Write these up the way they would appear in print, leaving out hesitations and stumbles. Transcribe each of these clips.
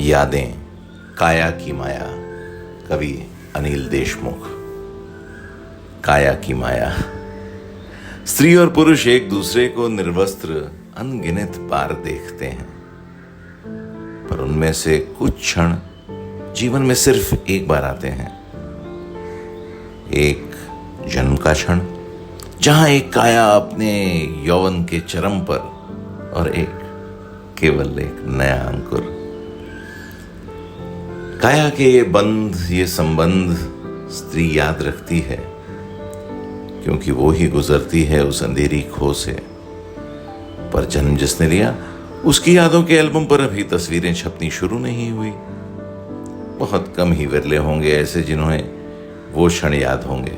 यादें, काया की माया। कवि अनिल देशमुख। काया की माया। स्त्री और पुरुष एक दूसरे को निर्वस्त्र अनगिनत बार देखते हैं, पर उनमें से कुछ क्षण जीवन में सिर्फ एक बार आते हैं। एक जन्म का क्षण, जहां एक काया अपने यौवन के चरम पर, और एक केवल एक नया अंकुर। काया के ये संबंध स्त्री याद रखती है, क्योंकि वो ही गुजरती है उस अंधेरी खो से। पर जन्म जिसने लिया, उसकी यादों के एल्बम पर अभी तस्वीरें छपनी शुरू नहीं हुई। बहुत कम ही विरले होंगे ऐसे जिन्हें वो क्षण याद होंगे।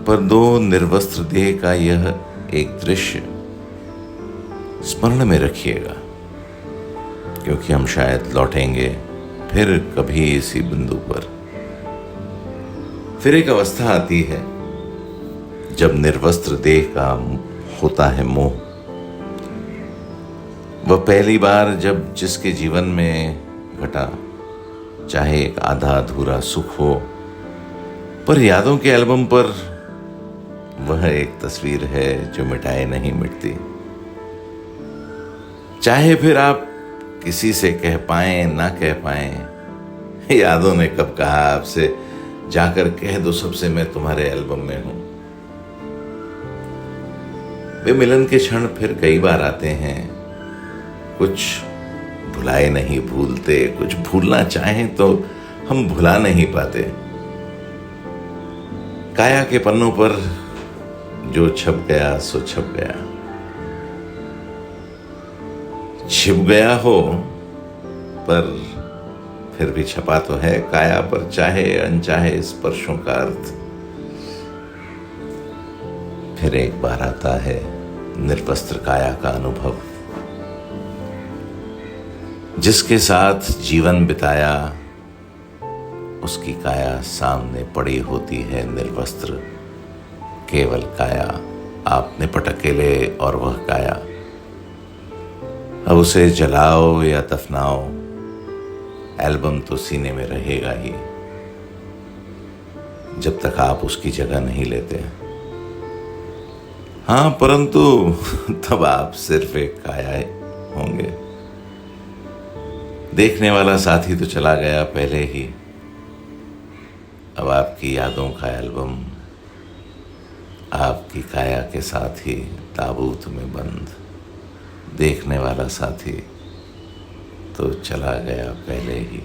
पर दो निर्वस्त्र देह का यह एक दृश्य स्मरण में रखिएगा, क्योंकि हम शायद लौटेंगे फिर कभी इसी बिंदु पर। फिर एक अवस्था आती है जब निर्वस्त्र देह का होता है मोह। वह पहली बार जब जिसके जीवन में घटा, चाहे एक आधा अधूरा सुख हो, पर यादों के एल्बम पर वह एक तस्वीर है जो मिटाए नहीं मिटती। चाहे फिर आप किसी से कह पाए ना कह पाए, यादों ने कब कहा आपसे, जाकर कह दो सबसे मैं तुम्हारे एल्बम में हूं। वे मिलन के क्षण फिर कई बार आते हैं। कुछ भुलाए नहीं भूलते, कुछ भूलना चाहें तो हम भुला नहीं पाते। काया के पन्नों पर जो छप गया सो छप गया। छिप गया हो पर फिर भी छपा तो है काया पर, चाहे अनचाहे स्पर्शों का अर्थ। फिर एक बार आता है निर्वस्त्र काया का अनुभव। जिसके साथ जीवन बिताया, उसकी काया सामने पड़ी होती है निर्वस्त्र। केवल काया, आपने पटकेले और वह काया। अब उसे जलाओ या दफनाओ, एल्बम तो सीने में रहेगा ही, जब तक आप उसकी जगह नहीं लेते। हाँ, परंतु तब आप सिर्फ एक काया होंगे। देखने वाला साथी तो चला गया पहले ही। अब आपकी यादों का एल्बम आपकी काया के साथ ही ताबूत में बंद। देखने वाला साथी तो चला गया पहले ही।